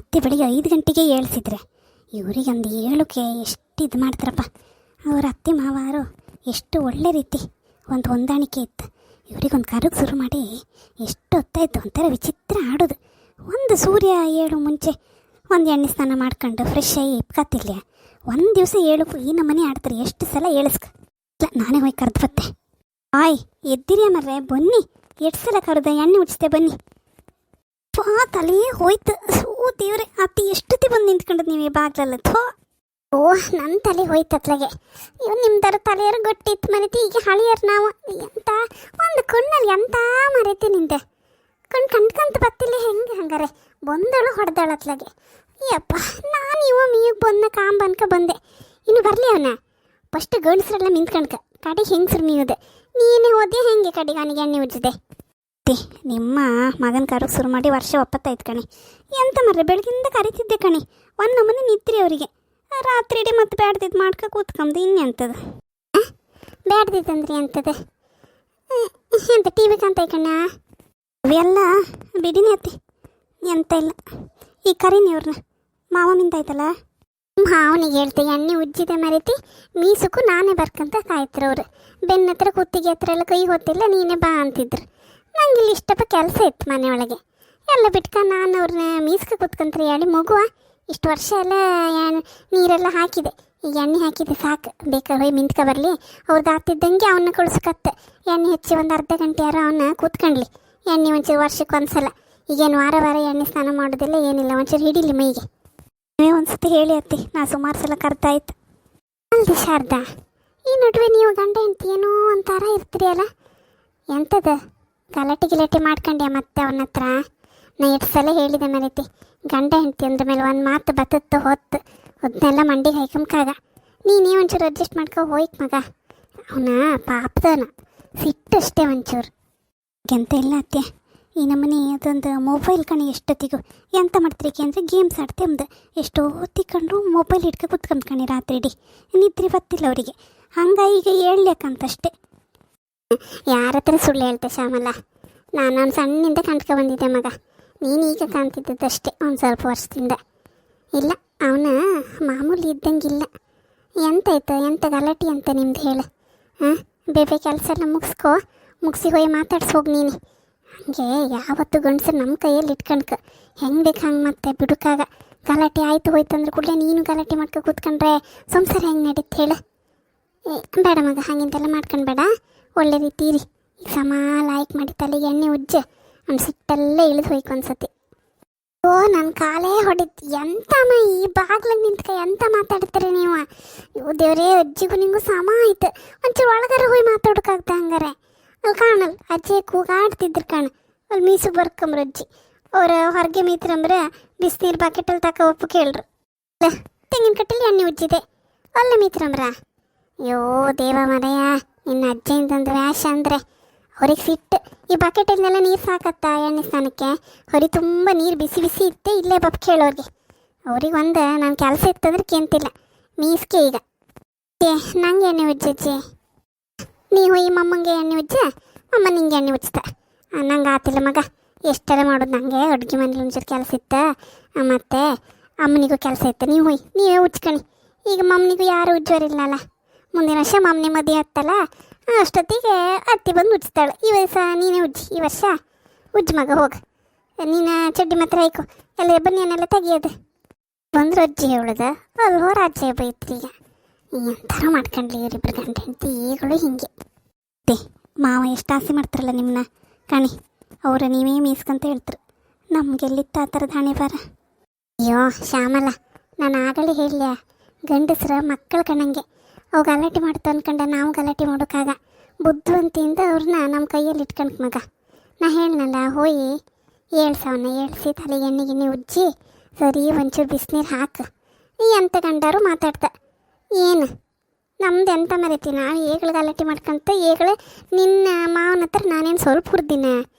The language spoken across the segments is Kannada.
ಅತ್ತೆ ಬೆಳಿಗ್ಗೆ 5 ಗಂಟೆಗೆ ಏಳ್ಸಿದ್ರೆ ಇವರಿಗೊಂದು ಏಳಕ್ಕೆ ಎಷ್ಟು ಇದು ಮಾಡ್ತಾರಪ್ಪ. ಅವ್ರ ಅತ್ತೆ ಮಾವಾರು ಎಷ್ಟು ಒಳ್ಳೆ ರೀತಿ ಒಂದು ಹೊಂದಾಣಿಕೆ ಇತ್ತು. ಇವರಿಗೊಂದು ಕರಗೆ ಶುರು ಮಾಡಿ ಎಷ್ಟು ಹೊತ್ತಾಯಿತು ಒಂಥರ ವಿಚಿತ್ರ ಆಡೋದು. ಒಂದು ಸೂರ್ಯ ಏಳು ಮುಂಚೆ ಒಂದು ಎಣ್ಣೆ ಸ್ನಾನ ಮಾಡ್ಕೊಂಡು ಫ್ರೆಶ್ ಆಗಿ ಇಪ್ಕತ್ತಿಲ್ಲ. ಒಂದು ದಿವಸ ಏಳಕ್ಕೂ ಈ ನಮ್ಮನೆ ಆಡ್ತಾರೆ. ಎಷ್ಟು ಸಲ ಏಳಿಸ್ಕ ಇಲ್ಲ ನಾನೇ ಹೋಗಿ ಕರೆದು ಬತ್ತೆ. ಆಯ್ ಎದ್ದಿರಿ ಮರ್ರೆ ಬನ್ನಿ, ಎಷ್ಟು ಸಲ ಕರೆದ ಎಣ್ಣೆ ಉಡಿಸ್ದೆ ಬನ್ನಿ. ತಲೆ ಹೋಯ್ತು. ದೇವ್ರೆ ಅತ್ತಿ ಎಷ್ಟೊತ್ತಿ ಬಂದು ನಿಂತ್ಕೊಂಡದ್ದು ನೀವು ಈ ಬಾಗ್ಲಲ್ಲ. ನನ್ನ ತಲೆ ಹೋಯ್ತು ಅತ್ಲಾಗೆ. ಇವ್ ನಿಮ್ದರ ತಲೆಯರು ಗೊಟ್ಟಿತ್ತು ಮರೀತಿ. ಈಗ ಹಳಿಯರು ನಾವು ಎಂತ ಒಂದು ಕಣ್ಣಲ್ಲಿ ಎಂತ ಮರೀತಿ ನಿಂದೆ ಕಣ್ಣು ಕಂಡ್ಕಂತ ಬತ್ತಿಲ್ಲ. ಹೆಂಗೆ ಹಂಗಾರೆ ಬಂದಳು ಹೊಡೆದಳು ಅತ್ಲಾಗೆ. ಯಪ್ಪ ನಾನು ಮೀಗೆ ಬಂದ ಕಾಂಬನ್ಕ ಬಂದೆ. ಇನ್ನು ಬರಲಿ ಅವನ ಫಸ್ಟ್ ಗಂಡಸ್ರೆಲ್ಲ ನಿಂತ್ಕಣ್ಕ ಕಡೆಗೆ ಹೆಂಗಸ್ರು ಮೀಯುದೆ. ನೀನೇ ಹೋದೆ ಹೆಂಗೆ ಕಡೆಗೆ ಅವನಿಗೆ ಎಣ್ಣೆ ಉಜ್ಜಿದೆ. ನಿಮ್ಮ ಮಗನ ಕರಗೆ ಶುರು ಮಾಡಿ ವರ್ಷ ಒಪ್ಪತ್ತಾಯ್ತು ಕಣಿ. ಎಂತ ಮರ್ರೆ ಬೆಳಗಿಂದ ಕರಿತಿದ್ದೆ ಕಣಿ. ಒಂದು ನಮ್ಮನೆ ನಿತ್ರಿ ಅವರಿಗೆ ರಾತ್ರಿ ಇಡೀ ಮತ್ತೆ ಬ್ಯಾಡ್ದಿದ್ದು ಮಾಡ್ಕೊ ಕೂತ್ಕೊಂಬದು. ಇನ್ನೆಂಥದ್ದು ಬ್ಯಾಡ್ದಿತ್ತಂದ್ರಿ ಎಂಥದ್ದು ಎಂತ ಟಿ ವಿ ಕಾಣ್ತಾ ಕಣ್ಣ ಅವೆಲ್ಲ ಬಿಡಿನೇ ಅತ್ತಿ ಎಂತ ಇಲ್ಲ. ಈ ಕರೀನಿ ಅವ್ರನ್ನ ಮಾವ ಮಿಂತಾಯ್ತಲ್ಲ ಅವನಿಗೆ ಹೇಳ್ತೆ ಎಣ್ಣೆ ಉಜ್ಜಿದೆ ಮರೀತಿ ಮೀಸಕ್ಕೂ ನಾನೇ ಬರ್ಕಂತ ಕಾಯ್ತಿರು ಅವರು. ಬೆನ್ನ ಹತ್ರ ಕುತ್ತಿಗೆ ಹತ್ರ ಎಲ್ಲ ಕೈ ಹೊತ್ತಿಲ್ಲ ನೀನೇ ಬಾ ಅಂತಿದ್ರು. ನಂಗೆ ಇಲ್ಲಿ ಇಷ್ಟಪ್ಪ ಕೆಲಸ ಇತ್ತು ಮನೆಯೊಳಗೆ ಎಲ್ಲ ಬಿಟ್ಕೊಂಡು ನಾನು ಅವ್ರನ್ನ ಮೀಸ್ಕ ಕೂತ್ಕೊಂತಾರೆ ಹೇಳಿ ಮಗುವ ಇಷ್ಟು ವರ್ಷ ಎಲ್ಲ ನೀರೆಲ್ಲ ಹಾಕಿದೆ. ಈಗ ಎಣ್ಣೆ ಹಾಕಿದೆ ಸಾಕು, ಬೇಕಾದ್ರೆ ಹೋಗಿ ಮಿಂತ್ಕೊ ಬರಲಿ. ಅವ್ರದ್ದು ಆಗ್ತಿದ್ದಂಗೆ ಅವನ್ನ ಕಳಿಸ್ಕತ್ತೆ. ಎಣ್ಣೆ ಹಚ್ಚಿ ಒಂದು ಅರ್ಧ ಗಂಟೆ ಯಾರೋ ಅವನ್ನ ಕೂತ್ಕೊಂಡ್ಲಿ. ಎಣ್ಣೆ ಒಂಚೂರು ವರ್ಷಕ್ಕೆ ಒಂದ್ಸಲ. ಈಗೇನು ವಾರ ವಾರ ಎಣ್ಣೆ ಸ್ನಾನ ಮಾಡೋದಿಲ್ಲ ಏನಿಲ್ಲ. ಒಂಚೂರು ಹಿಡೀಲಿ ಮೈಗೆ. ನೀವೇ ಒಂದು ಸತಿ ಹೇಳಿ ಅತ್ತಿ, ನಾ ಸುಮಾರು ಸಲ ಕರ್ತಾಯ್ತು. ಅಲ್ದಿ ಶಾರದಾ, ಈ ನಡುವೆ ನೀವು ಗಂಡ ಹೆಂಡ್ತಿ ಏನೋ ಒಂಥರ ಇರ್ತೀರಿ ಅಲ್ಲ, ಎಂಥದ್ದು ಗಲಾಟೆ ಮಾಡ್ಕೊಂಡ್ಯಾ ಮತ್ತೆ ಅವನ ಹತ್ರ? ನಾ ಎಷ್ಟು ಸಲ ಹೇಳಿದೆ ಮರೀತಿ, ಗಂಡ ಹೆಂಡ್ತಿ ಅಂದ ಮೇಲೆ ಒಂದು ಮಾತು ಬತ್ತತ್ತು ಹೊತ್ತು ಅದನ್ನೆಲ್ಲ ಮಂಡಿಗೆ ಹಾಯ್ಕೊಂಬಕಾಗ. ನೀನೇ ಒಂಚೂರು ಅಡ್ಜಸ್ಟ್ ಮಾಡ್ಕೊ ಹೋಯ್ತು ಮಗ. ಅವನ ಪಾಪದನ ಸಿಟ್ಟಷ್ಟೇ ಒಂಚೂರು. ಎಂತ ಇಲ್ಲ ಅತ್ತೆ, ಈ ನಮ್ಮನೆ ಅದೊಂದು ಮೊಬೈಲ್ ಕಣಿ. ಎಷ್ಟೊತ್ತಿಗೂ ಎಂತ ಮಾಡ್ತಿರಿಕೆ ಅಂದರೆ ಗೇಮ್ಸ್ ಆಡ್ತೆ ಅಂದು ಎಷ್ಟೋ ಹೊತ್ತಿಕೊಂಡ್ರು ಮೊಬೈಲ್ ಇಟ್ಕೊ ಕುತ್ಕೊಂಡ್ಕಣಿ ರಾತ್ರಿ ಇಡೀ ನಿದ್ರೆ ಬತ್ತಿಲ್ಲ ಅವರಿಗೆ. ಹಂಗಾಗಿ ಈಗ ಹೇಳ್ಬೇಕಂತಷ್ಟೇ. ಯಾರ ಹತ್ರ ಸುಳ್ಳು ಹೇಳ್ತೆ ಶ್ಯಾಮಲ್ಲ. ನಾನು ಅವ್ನು ಸಣ್ಣಿಂದ ಕಂಡ್ಕೊ ಬಂದಿದ್ದೆ ಮಗ. ನೀನು ಈಗ ಕಾಣ್ತಿದ್ದಷ್ಟೇ ಒಂದು ಸ್ವಲ್ಪ ವರ್ಷದಿಂದ. ಇಲ್ಲ ಅವನ ಮಾಮೂಲಿ ಇದ್ದಂಗಿಲ್ಲ. ಎಂತಾಯ್ತು ಎಂತ ಗಲಾಟೆ ಅಂತ ನಿಮ್ದು ಹೇಳು. ಹಾಂ ಬೇಬೆ ಕೆಲಸ ಎಲ್ಲ ಮುಗಿಸಿ ಹೋಗಿ ಮಾತಾಡ್ಸೋಗಿ ನೀನು. ಹಂಗೆ ಯಾವತ್ತು ಗಂಡಸರು ನಮ್ಮ ಕೈಯಲ್ಲಿ ಇಟ್ಕೊಂಡ್ಕ ಹೆಂಗೆ ಬೇಕು ಹಂಗೆ ಮತ್ತೆ ಬಿಡುಕಾಗ. ಗಲಾಟೆ ಆಯಿತು ಹೋಯ್ತು ಅಂದ್ರೆ ಕೂಡಲೇ ನೀನು ಗಲಾಟೆ ಮಾಡ್ಕೊ ಕೂತ್ಕೊಂಡ್ರೆ ಸಂಸಾರ ಹೆಂಗೆ ನಡೀತು ಹೇಳು? ಬೇಡ ಮಗ, ಹಂಗಿಂತೆಲ್ಲ ಮಾಡ್ಕೊಂಡ್ಬೇಡ. ಒಳ್ಳೆ ರೀತಿ ಇರಿ. ಈಗ ಸಮ ಲಾಯ್ಕ್ ಮಾಡಿ ತಲೆಗೆ ಎಣ್ಣೆ ಉಜ್ಜೆ ಅವ್ನು ಸಿಟ್ಟೆಲ್ಲ ಇಳಿದು ಹೋಯ್ತು ಒಂದ್ಸತಿ. ನನ್ನ ಕಾಲೇ ಹೊಡಿತು. ಎಂತಮ್ಮ ಈ ಬಾಗ್ಲಿಗೆ ನಿಂತ್ಕ ಎಂತ ಮಾತಾಡ್ತಾರೆ ನೀವು? ಇವು ದೇವರೇ, ಅಜ್ಜಿಗೂ ನಿಂಗೂ ಸಮ ಆಯ್ತು. ಒಂಚೂರು ಒಳಗಾರ ಹೋಗಿ ಮಾತಾಡೋಕ್ಕಾಗ್ತ ಹಂಗಾರೆ? ಅಲ್ಲಿ ಕಾಣಲ್ಲ ಅಜ್ಜಿ ಕೂಗಾಡ್ತಿದ್ರು ಕಾಣ. ಅಲ್ಲಿ ಮೀಸು ಬರ್ಕೊಂಬ್ರು ಅಜ್ಜಿ. ಅವ್ರು ಹೊರಗೆ ಮೀತ್ರಂದ್ರೆ ಬಿಸಿನೀರು ಬಾಕೆಟಲ್ಲಿ ತಕ ಒಪ್ಪು ಕೇಳ್ರು. ತೆಂಗಿನ ಕಟ್ಟಲ್ಲಿ ಎಣ್ಣೆ ಉಜ್ಜಿದೆ ಅಲ್ಲ ಮೀತ್ರಂಬ್ರ. ಅಯ್ಯೋ ದೇವ ಮರೆಯ, ನಿನ್ನ ಅಜ್ಜಿಯಿಂದೊಂದು ವ್ಯಾಶ ಅಂದರೆ ಅವ್ರಿಗೆ ಸಿಟ್ಟು. ಈ ಬಕೆಟಲ್ಲೆಲ್ಲ ನೀರು ಸಾಕತ್ತಾ ಎಣ್ಣೆ ಸ್ನಾನಕ್ಕೆ? ಹೊರಿ ತುಂಬ ನೀರು ಬಿಸಿ ಬಿಸಿ ಇತ್ತೆ ಇಲ್ಲೇ ಬಪ್ ಕೇಳೋರಿಗೆ. ಅವ್ರಿಗೆ ಒಂದು ನನ್ನ ಕೆಲಸ ಇತ್ತಂದ್ರೆ ಕೇಂತಿಲ್ಲ ಮೀಸ್ಕೆ. ಈಗ ನಂಗೆ ಎಣ್ಣೆ ಉಜ್ಜಜ್ಜಿ, ನೀವು ಈ ಮಮ್ಮಂಗೆ ಎಣ್ಣೆ ಉಜ್ಜ, ಅಮ್ಮ ನಿಂಗೆ ಎಣ್ಣೆ ಉಜ್ತಾ. ನಂಗೆ ಆತಿಲ್ಲ ಮಗ, ಎಷ್ಟೆಲ್ಲ ಮಾಡೋದು. ನನಗೆ ಅಡುಗೆ ಮನೇಲಿ ಒಂಚೂರು ಕೆಲಸ ಇತ್ತು, ಮತ್ತು ಅಮ್ಮನಿಗೂ ಕೆಲಸ ಇತ್ತು. ನೀವು ನೀವೇ ಉಜ್ಕಣಿ. ಈಗ ಮಮ್ಮನಿಗೂ ಯಾರು ಉಜ್ಜೋರಿಲ್ಲಲ್ಲ. ಮುಂದಿನ ವರ್ಷ ಮಮ್ಮನಿ ಮದುವೆ ಹತ್ತಲ್ಲ, ಅಷ್ಟೊತ್ತಿಗೆ ಅತ್ತಿ ಬಂದು ಉಜ್ತಾಳೆ. ಈ ವರ್ಷ ನೀನೇ ಉಜ್ಜಿ. ಈ ವರ್ಷ ಉಜ್ಜು ಮಗ ಹೋಗು. ನೀನು ಚಡ್ಡಿ ಮಾತ್ರ ಆಯ್ಕೊ. ಎಲ್ಲ ಬನ್ನಿಯನ್ನೆಲ್ಲ ತೆಗಿಯೋದು. ಬಂದ್ರು ಅಜ್ಜಿ ಹೇಳೋದು ಅಲ್ವೋ ರಾಜ್ಯ ಬೈತ್ರಿ. ಈಗ ಎಂಥರ ಮಾಡ್ಕೊಂಡ್ಲಿ ಇವರಿಬ್ರು ಗಂಡ ಹೆಂಡತಿ ಈಗಳು ಹಿಂಗೆ. ಮಾವ ಎಷ್ಟು ಆಸೆ ಮಾಡ್ತಾರಲ್ಲ ನಿಮ್ಮನ್ನ ಕಣಿ. ಅವರು ನೀವೇ ಮೀಸ್ಕಂತ ಹೇಳ್ತಾರೆ. ನಮಗೆಲ್ಲಿತ್ತು ಆ ಥರದ ಹಣೆ ಬಾರ. ಅಯ್ಯೋ ಶ್ಯಾಮಲ್ಲ, ನಾನು ಆಗಲೇ ಹೇಳಲಿಯ, ಗಂಡಸ್ರ ಮಕ್ಕಳು ಕಣಂಗೆ. ಅವು ಗಲಾಟೆ ಮಾಡ್ತು ಅಂದ್ಕೊಂಡೆ ನಾವು ಗಲಾಟೆ ಮಾಡೋಕ್ಕಾಗ. ಬುದ್ಧಿವಂತಿಯಿಂದ ಅವ್ರನ್ನ ನಮ್ಮ ಕೈಯಲ್ಲಿ ಇಟ್ಕೊಂಡ್ ಮಗ. ನಾ ಹೇಳನಲ್ಲ ಹೋಯಿ ಏಳ್ಸಿ ತಲೆಗೆ ಎಣ್ಣೆ ಉಜ್ಜಿ ಸರಿ ಒಂಚೂರು ಬಿಸಿನೀರು ಹಾಕು. ಎಂತ ಗಂಡಾರು ಮಾತಾಡ್ತ ಏನು ನಮ್ದು ಎಂತ ಮರೀತಿ? ನಾವು ಏಗಳು ಗಲಾಟೆ ಮಾಡ್ಕೊಂತ ಏಗಳು ನಿನ್ನ ಮಾವನ ಹತ್ರ ನಾನೇನು ಸ್ವಲ್ಪ ಹುಡ್ದಿನ.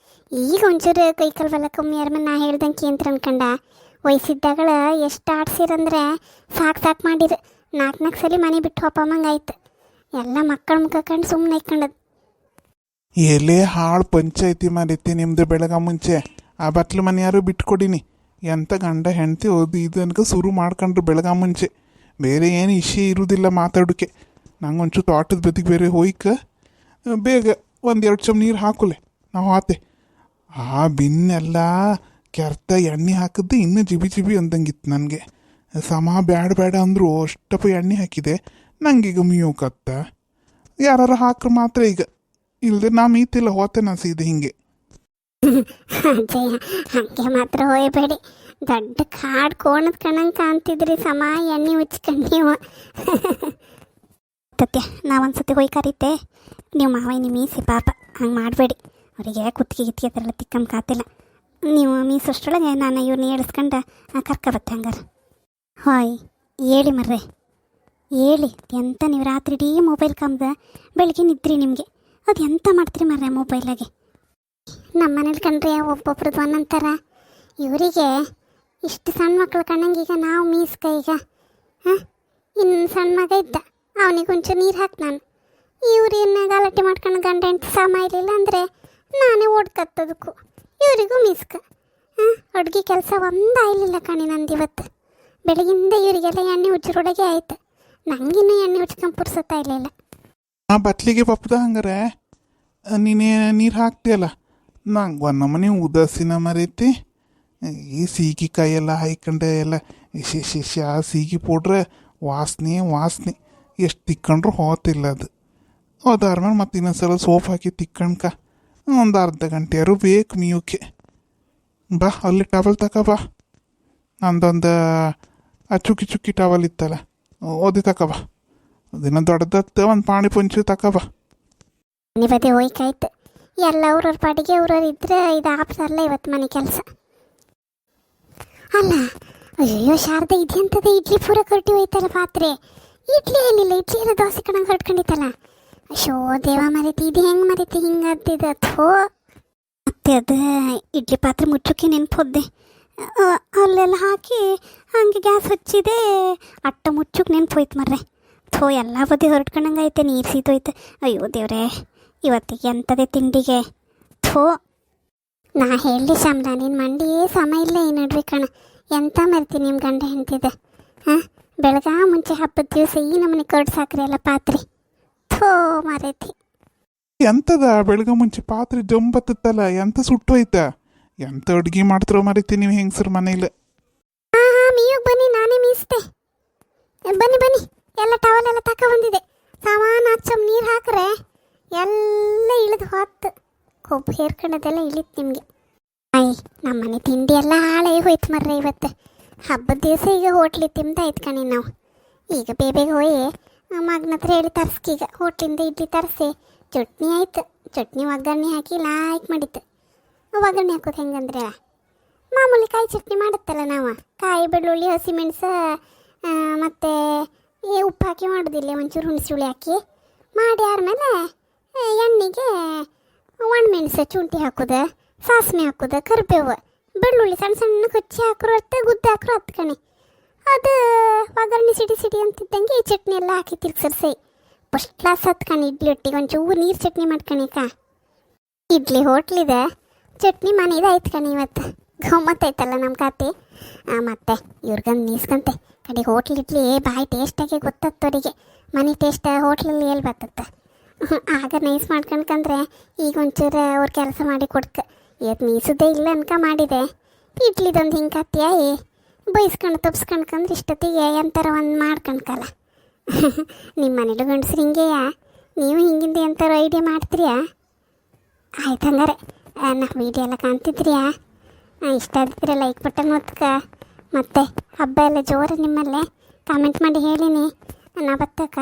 ಈಗ ಒಂಚೂರು ಕೈ ಕಲ್ವೆಲ್ಲ ಕಮ್ಮಿ ಯಾರ ಮೇಲೆ ನಾ ಹೇಳ್ದಂಗೆ ಅಂತ ಅನ್ಕಂಡ. ವಯಸ್ಸಿದ್ದಾಗಳ ಎಷ್ಟು ಆಡ್ಸಿರಂದ್ರೆ ಸಾಕು ಮಾಡಿರು. 4 ಸಲ ಮನೆ ಬಿಟ್ಟು ಹೋಪಮ್ಮಂಗೆ ಆಯ್ತು. ಎಲ್ಲ ಮಕ್ಕಳ ಮುಖ ಕಂಡು ಸುಮ್ಮನೆ ಇಕ್ಕೊಂಡದು. ಎಲೆ ಹಾಳು ಪಂಚಾಯತಿ ಮಾಡಿತ್ತಿ ನಿಮ್ಮದು. ಬೆಳಗ್ಗೆ ಮುಂಚೆ ಆ ಬಟ್ಲು ಮನೆ ಯಾರು ಬಿಟ್ಕೊಡಿನಿ. ಎಂಥ ಗಂಡ ಹೆಂಡತಿ ಓದಿ ಇದನ್ಕ ಶುರು ಮಾಡ್ಕೊಂಡ್ರು ಬೆಳಗ ಮುಂಚೆ ಬೇರೆ ಏನು ವಿಷಯ ಇರೋದಿಲ್ಲ ಮಾತಾಡೋಕ್ಕೆ. ನಂಗೆ ಒಂಚೂರು ತೋಟದ ಬದಿಗೆ ಬೇರೆ ಹೋಯ್ಕ ಬೇಗ ಒಂದೆರಡು ಚಮ್ ನೀರು ಹಾಕುಲೆ ನಾವು ಆತೆ. ಆ ಬಿನ್ನೆಲ್ಲ ಕೆರ್ತ ಎಣ್ಣೆ ಹಾಕಿದ್ದು ಇನ್ನೂ ಜಿಬಿ ಜಿಬಿ ಅಂದಂಗಿತ್ತು ನನಗೆ. ಸಮ ಬೇಡ ಅಂದರು ಅಷ್ಟಪ್ಪ ಎಣ್ಣೆ ಹಾಕಿದೆ. ನಂಗೀಗ ಮೀಯೋಕತ್ತ ಯಾರು ಹಾಕ್ರೆ ಮಾತ್ರ ಈಗ, ಇಲ್ಲದೆ ನಾ ಮೀತಿಲ್ಲ ಹೋತೆ ನಾನು ಸೀದೆ ಹಿಂಗೆ. ಅಜ್ಜಯ್ಯ ಹಾಗೆ ಮಾತ್ರ ಹೋಯಬೇಡಿ, ದೊಡ್ಡ ಕಾಡು ಕೋಣದ ಕಣಂಗೆ ಕಾಣ್ತಿದ್ರಿ ಸಮ ಎಣ್ಣೆ ಉಚ್ಕೊಂಡು ನೀವು. ಸತ್ಯ ನಾವೊಂದ್ಸತಿ ಹೋಗಿ ಕರೀತೆ, ನೀವು ಮಾವಯ್ಯ ಮೀಸಿ ಪಾಪ ಹಂಗೆ ಮಾಡಬೇಡಿ. ಅವರಿಗೆ ಕುತ್ತಿಗೆ ಗಿತ್ತಿಗೆ ಥರ ತಿಕ್ಕಂಗೆ ಕಾತಿಲ್ಲ. ನೀವು ಮೀಸಷ್ಟೊಳಗೆ ನಾನು ಇವ್ರನ್ನ ಏಳಿಸ್ಕೊಂಡು ಕರ್ಕೊಬತ್ತೆ ಹಂಗಾರೆ. ಹಾಯ್ ಹೇಳಿ ಮರ್ರೆ ಹೇಳಿ, ಎಂತ ನೀವು ರಾತ್ರಿ ಇಡೀ ಮೊಬೈಲ್ ಕಮ್ದ ಬೆಳಗ್ಗೆ ನಿದ್ರಿ ನಿಮಗೆ, ಅದು ಎಂತ ಮಾಡ್ತೀರಿ ಮರ್ರೆ ಮೊಬೈಲಾಗೆ? ನಮ್ಮ ಮನೇಲಿ ಕಂಡ್ರೆ ಒಬ್ಬೊಬ್ರದ್ದು ಒಂದೊಂಥರ. ಇವರಿಗೆ ಇಷ್ಟು ಸಣ್ಣ ಮಕ್ಳು ಕಣ್ಣಂಗೆ ಈಗ ನಾವು ಮೀಸ್ಕ ಈಗ ಹಾಂ ಇನ್ನು ಸಣ್ಣ ಮಗ ಇದ್ದ ಅವನಿಗೆ ಒಂಚೂರು ನೀರು ಹಾಕಿ ನಾನು ಇವ್ರು ಇನ್ನು ಗಲಾಟೆ ಮಾಡ್ಕೊಂಡು ಗಂಡ ಹೆಂಡತಿ ಸಮ ಇರಲಿಲ್ಲ ಅಂದರೆ ನಾನೇ ಓಡ್ಕತ್ತದಕ್ಕೂ ಇವರಿಗೂ ಮೀಸ್ಕ. ಹಾಂ ಅಡುಗೆ ಕೆಲಸ ಒಂದು ಆಗಲಿಲ್ಲ ಕಣಿ ನಂದು ಇವತ್ತು ಬೆಳಗಿಂದ ಇವರಿಗೆಲ್ಲ ಎಣ್ಣೆ ಉಜ್ಜರೊಳಗೆ ಆಯ್ತು. ನಂಗಿನ್ನೂ ಎಣ್ಣೆ ಉಜ್ಕೊಂಡು ಪುರ್ಸತ್ತಾ ಇರಲಿಲ್ಲ. ಆ ಬಟ್ಲಿಗೆ ಪಪ್ಪದ ಹಂಗಾರೆ ನೀನೇ ನೀರು ಹಾಕ್ತೀಯಲ್ಲ, ನಂಗೆ ಒಂದು ನಮ್ಮನೆ ಉದಾಸೀನ ಮರೈತಿ. ಈ ಸೀಗಿ ಕಾಯೆಲ್ಲ ಹಾಯ್ಕೊಂಡೆ ಎಲ್ಲ ಶಿಶಿ ಆ ಸೀಗಿ ಪೌಡ್ರೆ ವಾಸನೆ ಎಷ್ಟು ತಿಕ್ಕೊಂಡ್ರು ಹೋತಿಲ್ಲ ಅದು. ಅದಾದ್ಮೇಲೆ ಮತ್ತೆ ಇನ್ನೊಂದ್ಸಲ ಸೋಪ್ ಹಾಕಿ ತಿಕ್ಕಣ್ಕ ಒಂದು ಅರ್ಧ ಗಂಟೆಯಾರು ಬೇಕು ಮೀಯೋಕ್ಕೆ. ಬಾ ಅಲ್ಲಿ ಟವಲ್ ತಕ ಬಾ, ನಂದೊಂದು ಆ ಚುಕ್ಕಿ ಟವಲ್ ಇತ್ತಲ್ಲ ಓದಿ ತಕ ಬಾ, ಅದಿನ ದೊಡ್ಡದತ್ತ ಒಂದು ಪಾಣಿ ಪಂಚು ತಕ ಬಾ. ಇವತ್ತೇ ಹೋಯ್ಕಾಯ್ತು, ಎಲ್ಲ ಅವ್ರವ್ರ ಪಾಡಿಗೆ ಅವ್ರವ್ರು ಇದ್ರೆ ಇದು ಆಪ್ಸಲ್ಲ ಇವತ್ತು ಮನೆ ಕೆಲಸ ಅಲ್ಲ. ಅಯ್ಯೋ ಶಾರದಾ ಇದೆಂತದ ಇಡ್ಲಿ ಪೂರ ಕಟ್ಟಿ ಹೋಯ್ತಲ್ಲ ಪಾತ್ರೆ. ಇಡ್ಲಿ ಏನಿಲ್ಲ, ಇಡ್ಲಿ ಎಲ್ಲ ದೋಸೆ ಕಣಂಗೆ ಹೊಡ್ಕೊಂಡಿತ್ತಲ್ಲ. ಅಶೋ ದೇವ ಮರೀತಿ, ಇದು ಹೆಂಗೆ ಮರೀತಿ ಹಿಂಗೆ ಅದ್ದಿದ ಥೋ. ಮತ್ತೆ ಅದು ಇಡ್ಲಿ ಪಾತ್ರೆ ಮುಚ್ಚೋಕೆ ನೆನಪೊದ್ದೆ, ಅಲ್ಲೆಲ್ಲ ಹಾಕಿ ಹಂಗೆ ಗ್ಯಾಸ್ ಹಚ್ಚಿದೆ, ಅಟ್ಟ ಮುಚ್ಚೋಕೆ ನೆನಪು ಹೋಯ್ತು ಮರ್ರೆ. ಥೋ ಎಲ್ಲ ಬದಿ ಹೊರಟ್ಕೊಂಡಂಗೆ ಐತೆ, ನೀರು ಸೀತೋಯ್ತು. ಅಯ್ಯೋ ದೇವ್ರೆ ಇವತ್ತಿಗೆ ಎಂಥದೇ ತಿಂಡಿಗೆ ಥೋ. ನಾ ಹೇಳಿ ಶಾಮ್ಲಾ ನಿನ್ನ ಮಂಡಿ ಸಮ ಇಲ್ಲ ಏನಿಡ್ರಿ ಕಣ, ಎಂತ ಮರ್ತೀನಿ ನಿಮ್ಮ ಗಂಡ ಹೆಂಡ್ತಿದೆ. ಹಾಂ ಬೆಳಗ ಮುಂಚೆ ಹಬ್ಬದ ದಿವಸ ಈ ನಮ್ಮನೆ ಕರ್ಡು ಸಾಕ್ರಿ ಎಲ್ಲ ಪಾತ್ರೆ ಥೋ ಮಾರೈತಿ. ಎಂತದ ಬೆಳಗ ಮುಂಚೆ ಪಾತ್ರೆ ಜಂಬತ್ತಲ್ಲ, ಎಂತ ಸುಟ್ಟೋಯ್ತ? ಎಂತ ಅಡುಗೆ ಮಾಡ್ತಿರೋ ಮರೀತಿ ನೀವು ಹೆಂಗಸರು ಮನೇಲಿ. ಹಾಂ ಮೀಯೋಗಿ ಬನ್ನಿ, ನಾನೇ ಮೀಸ್ತೆ. ಬನ್ನಿ ಎಲ್ಲ ಟವಲ್ ಎಲ್ಲ ತಗೊಬಂದಿದೆ. ಸಾಮಾನು ಹಚ್ಚಮ್ ನೀರು ಹಾಕ್ರೆ ಎಲ್ಲ ಇಳಿದು ಹೊತ್ತು ಕೊಬ್ಬು ಹೇರ್ಕೊಂಡದೆಲ್ಲ ಇಳಿತು ನಿಮಗೆ. ಆಯ್ ನಮ್ಮನೆ ತಿಂಡಿ ಎಲ್ಲ ಹಾಳೇ ಹೋಯ್ತು ಮರ್ರೆ ಇವತ್ತು. ಹಬ್ಬದ ದಿವಸ ಈಗ ಹೋಟ್ಲಿಗೆ ತಿಂದಾಯ್ತು ಕಣಿ ನಾವು. ಈಗ ಬೇಗ ಹೋಗಿ ಮಗನ ಹತ್ರ ಹೇಳಿ ತರ್ಸ್ಕೀಗ ಹೋಟ್ಲಿಂದ ಇಡ್ಲಿ ತರಿಸಿ ಚಟ್ನಿ ಆಯ್ತು. ಚಟ್ನಿ ಒಗ್ಗರಣೆ ಹಾಕಿ ಲಾಯ್ಕ್ ಮಾಡಿತ್ತು. ಒಗ್ಗರಣೆ ಹಾಕೋದು ಹೆಂಗಂದ್ರೆ ಮಾಮೂಲಿ ಕಾಯಿ ಚಟ್ನಿ ಮಾಡುತ್ತಲ್ಲ ನಾವು, ಕಾಯಿ ಬೆಳ್ಳುಳ್ಳಿ ಹಸಿಮೆಣಸು ಮತ್ತು ಉಪ್ಪು ಹಾಕಿ ಮಾಡೋದಿಲ್ಲ, ಒಂಚೂರು ಹುಣಸೆ ಹಾಕಿ ಮಾಡಿ ಆದಮೇಲೆ ಎಣ್ಣೆಗೆ ಒಣಮೆಣಸು ಶುಂಠಿ ಹಾಕೋದು, ಸಾಸಿವೆ ಹಾಕೋದು, ಕರಿಬೇವು, ಬೆಳ್ಳುಳ್ಳಿ ಸಣ್ಣ ಸಣ್ಣ ಕೊಚ್ಚಿ ಹಾಕ್ರು ಅರ್ಥ ಗುದ್ದೆ ಹಾಕ್ರು ಹತ್ತು ಕಣೆ. ಅದು ಒಗ್ಗರಣೆ ಸಿಡಿ ಅಂತಿದ್ದಂಗೆ ಈ ಚಟ್ನಿ ಎಲ್ಲ ಹಾಕಿ ತಿರ್ಗ್ಸರ್ಸಿ ಫಸ್ಟ್ ಕ್ಲಾಸ್ ಹತ್ತು ಕಣೆ. ಇಡ್ಲಿ ಒಟ್ಟಿಗೆ ಒಂಚೂರು ನೀರು ಚಟ್ನಿ ಮಾಡ್ಕಣಿಕ. ಇಡ್ಲಿ ಹೋಟ್ಲಿದೆ, ಚಟ್ನಿ ಮನೆದು ಆಯ್ತು ಕಣೆ ಇವತ್ತು. ಗಮ್ಮತ್ತೈತಲ್ಲ ನಮ್ಮ ಖಾತೆ. ಮತ್ತೆ ಇವ್ರಿಗಂದು ನೀಸ್ಕಂತೆ ಕಡೆ ಹೋಟ್ಲ್ ಇಡ್ಲಿ ಬಾಯಿ ಟೇಸ್ಟಾಗೆ ಗೊತ್ತತ್ತವರಿಗೆ. ಮನೆ ಟೇಸ್ಟ್ ಹೋಟ್ಲಲ್ಲಿ ಎಲ್ಲಿ ಬರ್ತತ್ತೆ. ಆಗ ನೈಸ್ ಮಾಡ್ಕೊಂಡ್ಕಂದ್ರೆ ಈಗ ಒಂಚೂರು ಅವ್ರು ಕೆಲಸ ಮಾಡಿ ಕೊಡ್ಕ. ಇವತ್ತು ಮೀಸೋದೇ ಇಲ್ಲ ಅನ್ಕ ಮಾಡಿದೆ. ಇಡ್ಲಿದೊಂದು ಹಿಂಗೆ ಕತ್ತಿಯಾಯಿ ಬೈಸ್ಕೊಂಡು ತಪ್ಸ್ಕೊಂಡ್ಕಂದ್ರೆ ಇಷ್ಟೊತ್ತಿಗೆ ಎಂಥರ ಒಂದು ಮಾಡ್ಕೊಂಡ್ಕಲ್ಲ. ನಿಮ್ಮ ಮನೇಲಿ ಗಂಡಸ್ರು ಹಿಂಗೆಯಾ? ನೀವು ಹಿಂಗಿಂದ ಎಂಥರ ಐಡಿಯಾ ಮಾಡ್ತೀರಿಯಾ? ಆಯ್ತು ಹಂಗಾರೆ ನಾ ವೀಡಿಯೋ ಎಲ್ಲ ಕಾಣ್ತಿದ್ರಿಯಾ? ಇಷ್ಟ ಆಗ್ತಿದ್ರೆ ಲೈಕ್ ಬಟನ್ ಒತ್ಕ. ಮತ್ತೆ ಹಬ್ಬ ಎಲ್ಲ ಜೋರು ನಿಮ್ಮಲ್ಲೇ ಕಾಮೆಂಟ್ ಮಾಡಿ ಹೇಳಿನಿ ನಾ ಬತ್ತಕ್ಕ.